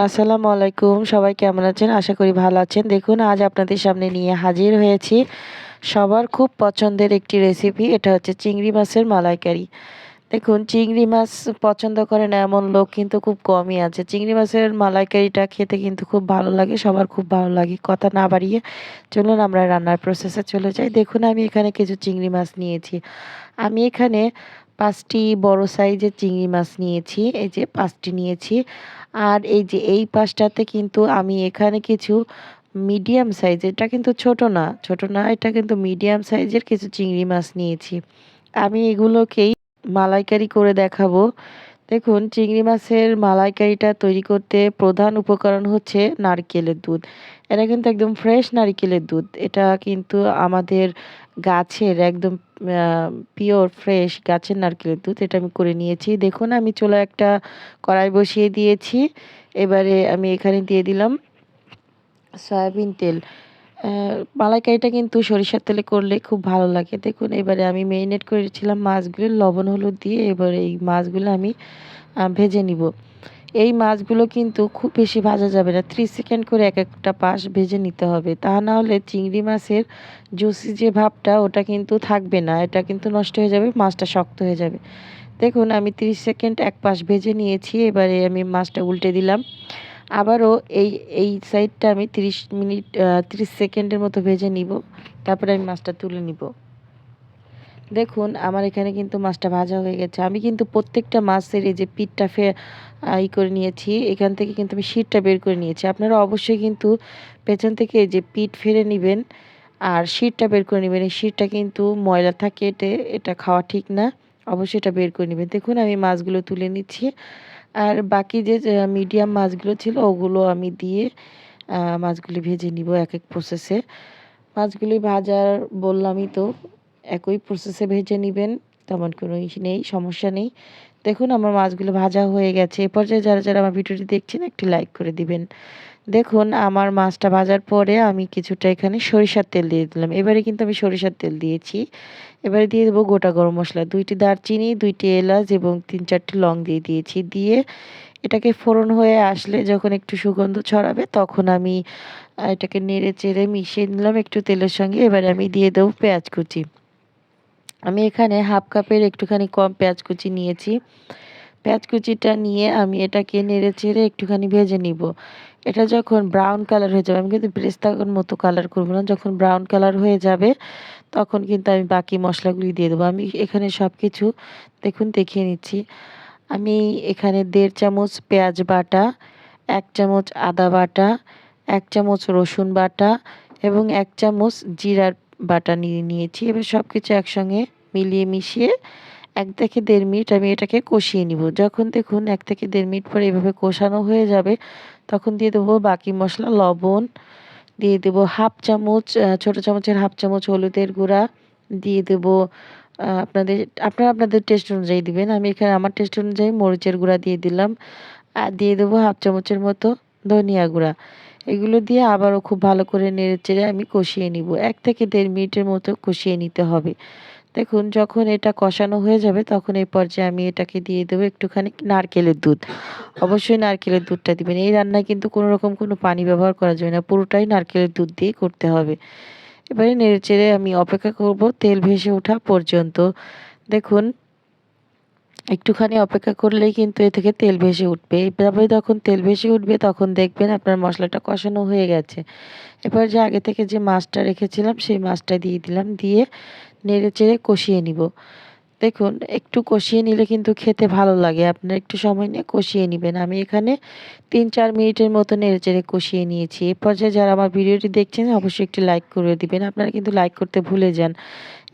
আসসালামু আলাইকুম। সবাই কেমন আছেন? আশা করি ভালো আছেন। দেখুন আজ আপনাদের সামনে নিয়ে হাজির হয়েছি সবার খুব পছন্দের একটি রেসিপি। এটা হচ্ছে চিংড়ি মাছের মালাইকারি। দেখুন চিংড়ি মাছ পছন্দ করে না এমন লোক কিন্তু খুব কমই আছে। চিংড়ি মাছের মালাইকারিটা খেতে কিন্তু খুব ভালো লাগে, সবার খুব ভালো লাগে। কথা না বাড়িয়ে চলুন আমরা রান্নার প্রসেসে চলে যাই। দেখুন আমি এখানে কিছু চিংড়ি মাছ নিয়েছি। আমি এখানে ৫ টি বড় সাইজের চিংড়ি মাছ নিয়েছি। এই যে ৫ টি নিয়েছি। আর এই যে এই পাশটাতে কিন্তু আমি এখানে কিছু মিডিয়াম সাইজের, এটা কিন্তু ছোট না, এটা কিন্তু মিডিয়াম সাইজের কিছু চিংড়ি মাছ নিয়েছি। আমি এগুলোকেই মালাইকারি করে দেখাবো। দেখুন চিংড়ি মাছের মালাইকারিটা তৈরি করতে প্রধান উপকরণ হচ্ছে নারকেলের দুধ। এটা কিন্তু একদম ফ্রেশ নারকেলের দুধ। এটা কিন্তু আমাদের গাছের একদম পিওর ফ্রেশ গাছের নারকেলের দুধ। এটা আমি করে নিয়েছি। দেখুন আমি চুলায় একটা কড়াই বসিয়ে দিয়েছি। এবারে আমি এখানে দিয়ে দিলাম সয়াবিন তেল। মালাইকারিটা কিন্তু সরিষার তেলে করলে খুব ভালো লাগে। দেখুন এবারে আমি মেরিনেট করেছিলাম মাছগুলো লবণ হলুদ দিয়ে। এবারে এই মাছগুলো আমি ভেজে নিব। এই মাছগুলো কিন্তু খুব বেশি ভাজা যাবে না, 30 সেকেন্ড করে এক একটা পাশ ভেজে নিতে হবে। তা না হলে চিংড়ি মাছের জুসি যে ভাবটা ওটা কিন্তু থাকবে না, এটা কিন্তু নষ্ট হয়ে যাবে, মাছটা শক্ত হয়ে যাবে। দেখুন আমি 30 সেকেন্ড এক পাশ ভেজে নিয়েছি। এবারে আমি মাছটা উল্টে দিলাম। আবারও এই এই সাইডটা আমি 30 মিনিট 30 সেকেন্ডের মতো ভেজে নিব। তারপরে আমি মাছটা তুলে নিব। দেখুন আমার এখানে কিন্তু মাছটা ভাজা হয়ে গেছে। আমি কিন্তু প্রত্যেকটা মাছের এই যে পিঠটা করে নিয়েছি। এখান থেকে কিন্তু আমি শিরটা বের করে নিয়েছি। আপনারা অবশ্যই কিন্তু পেছন থেকে এই যে পিঠ ফেলে নিবেন আর শিরটা বের করে নিবেন। এই শিরটা কিন্তু ময়লা থাকে, এটা খাওয়া ঠিক না। অবশ্যই এটা বের করে নিবেন। দেখুন আমি মাছগুলো তুলে নিচ্ছি। আর বাকি যে মিডিয়াম মাছগুলো ছিল ওগুলো আমি দিয়ে মাছগুলি ভেজে নিব এক এক প্রসেসে। মাছগুলি ভাজার বললামই তো, একই প্রসেসে ভেজে নিবেন, তেমন কোনো নেই, সমস্যা নেই। দেখুন আমার মাছগুলো ভাজা হয়ে গেছে। এ পর্যায়ে যারা আমার ভিডিওটি দেখছেন একটি লাইক করে দিবেন। দেখুন আমার মাছটা ভাজার পরে আমি কিছুটা এখানে সরিষার তেল দিয়ে দিলাম। এবারে কিন্তু আমি সরিষার তেল দিয়েছি। এবারে দিয়ে দেবো গোটা গরম মশলা, 2টি দারচিনি, 2টি এলাচ এবং 3-4টি লং দিয়ে দিয়েছি। দিয়ে এটাকে ফোড়ন হয়ে আসলে যখন একটু সুগন্ধ ছড়াবে তখন আমি এটাকে নেড়ে চেড়ে মিশিয়ে নিলাম একটু তেলের সঙ্গে। এবারে আমি দিয়ে দেবো পেঁয়াজ কুচি। আমি এখানে হাফ কাপের একটুখানি কম পেঁয়াজ কুচি নিয়েছি। পেঁয়াজ কুচিটা নিয়ে আমি এটাকে নেড়ে চেড়ে একটুখানি ভেজে নিব। এটা যখন ব্রাউন কালার হয়ে যাবে, আমি কিন্তু বেরেস্তার মতো কালার করবো না, যখন ব্রাউন কালার হয়ে যাবে তখন কিন্তু আমি বাকি মশলাগুলি দিয়ে দেবো। আমি এখানে সব কিছু দেখুন দেখিয়ে নিচ্ছি। আমি এখানে 1.5 চামচ পেঁয়াজ বাটা, 1 চামচ আদা বাটা, 1 চামচ রসুন বাটা এবং 1 চামচ জিরার বাটা নিয়েছি। এবার সব কিছু একসঙ্গে মিলিয়ে মিশিয়ে 1 থেকে 1.5 মিনিট আমি এটাকে কষিয়ে নিব। যখন দেখুন 1 থেকে 1.5 মিনিট পরে এভাবে কষানো হয়ে যাবে তখন দিয়ে দেবো বাকি মশলা, লবণ দিয়ে দেবো হাফ চামচ, ছোট চামচের হাফ চামচ হলুদের গুঁড়া দিয়ে দেবো। আপনাদের আপনাদের টেস্ট অনুযায়ী দিবেন। আমি এখানে আমার টেস্ট অনুযায়ী মরিচের গুঁড়া দিয়ে দিলাম। আর দিয়ে দেবো হাফ চামচের মতো ধনিয়া গুঁড়া। এগুলো দিয়ে আবারও খুব ভালো করে নেড়েচেড়ে আমি কষিয়ে নিব। 1 থেকে 1.5 মিনিটের মতো কষিয়ে নিতে হবে। দেখুন যখন এটা কষানো হয়ে যাবে তখন এই পর্যায়ে আমি এটাকে দিয়ে দেবো একটুখানি নারকেলের দুধ। অবশ্যই নারকেলের দুধটা দিবেন। এই রান্নায় কিন্তু কোনো রকম কোনো পানি ব্যবহার করা যাবে না, পুরোটাই নারকেলের দুধ দিয়েই করতে হবে। এবারে নেড়েচেড়ে আমি অপেক্ষা করব তেল ভেসে ওঠা পর্যন্ত। দেখুন একটুখানি অপেক্ষা করলেই কিন্তু এ থেকে তেল ভেসে উঠবে। এভাবে যখন তেল ভেসে উঠবে তখন দেখবেন আপনার মশলাটা কষানো হয়ে গেছে। এবার যে আগে থেকে যে মাছটা রেখেছিলাম সেই মাছটা দিয়ে দিলাম। দিয়ে নেড়েচেড়ে কষিয়ে নিব। দেখুন একটু কষিয়ে নিলে কিন্তু খেতে ভালো লাগে। আপনারা একটু সময় নিয়ে কষিয়ে নিবেন। আমি এখানে 3-4 মিনিটের মতো নেড়েচেড়ে কষিয়ে নিয়েছি। এ পর্যায়ে যারা আমার ভিডিওটি দেখছেন অবশ্যই একটি লাইক করে দিবেন। আপনারা কিন্তু লাইক করতে ভুলে যান।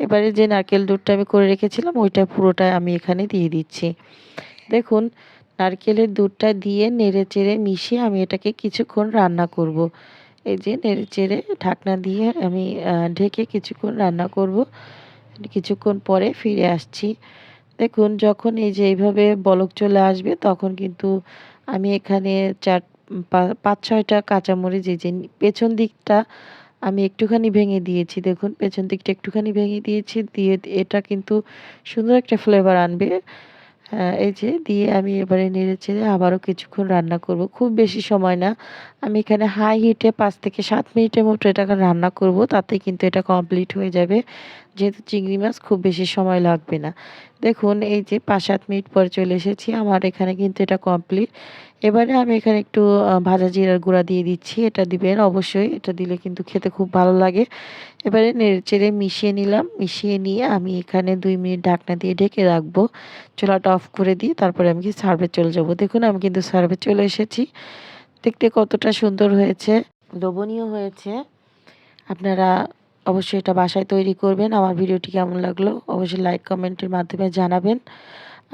এবারে যে নারকেল দুধটা আমি করে রেখেছিলাম ওইটা পুরোটাই আমি এখানে দিয়ে দিচ্ছি। দেখুন নারকেলের দুধটা দিয়ে নেড়েচেড়ে মিশিয়ে আমি এটাকে কিছুক্ষণ রান্না করব। এই যে নেড়েচেড়ে ঢাকনা দিয়ে আমি ঢেকে কিছুক্ষণ রান্না করব। কিছুক্ষণ পরে ফিরে আসছি। দেখুন যখন এই যে এইভাবে বলক চলে আসবে তখন কিন্তু আমি এখানে 5-6টা কাঁচামরিচ, এই যে পেছন দিকটা আমি একটুখানি ভেঙে দিয়েছি। দেখুন পেছন দিকটা একটুখানি ভেঙে দিয়েছি, দিয়ে এটা কিন্তু সুন্দর একটা ফ্লেভার আনবে। হ্যাঁ, এই যে দিয়ে আমি এবারে নেড়েচেড়ে আবারও কিছুক্ষণ রান্না করব। খুব বেশি সময় না। আমি এখানে হাই হিটে ৫ থেকে ৭ মিনিটের মতো এটাকে রান্না করব। তাতেই কিন্তু এটা কমপ্লিট হয়ে যাবে। যেহেতু চিংড়ি মাছ খুব বেশি সময় লাগবে না। দেখুন এই যে ৫-৭ মিনিট পরে চলে এসেছি। আমার এখানে কিন্তু এটা কমপ্লিট। এবারে আমি এখানে একটু ভাজা জিরার গুঁড়া দিয়ে দিচ্ছি। এটা দিবেন অবশ্যই। এটা দিলে কিন্তু খেতে খুব ভালো লাগে। এবারে নেড়েচেড়ে মিশিয়ে নিলাম। মিশিয়ে নিয়ে আমি এখানে ২ মিনিট ঢাকনা দিয়ে ঢেকে রাখবো। চুলাটা অফ করে দিয়ে তারপরে আমি কি সার্ভে চলে যাব। দেখুন আমি কিন্তু সার্ভে চলে এসেছি। দেখতে কতটা সুন্দর হয়েছে, লোভনীয় হয়েছে। আপনারা অবশ্যই এটা বাসায় তৈরি করবেন। আমার ভিডিওটি কেমন লাগলো অবশ্যই লাইক কমেন্টের মাধ্যমে জানাবেন।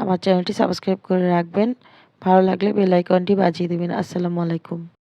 আমার চ্যানেলটি সাবস্ক্রাইব করে রাখবেন। ভালো লাগলে বেল আইকনটি বাজিয়ে দিবেন। আসসালামু আলাইকুম।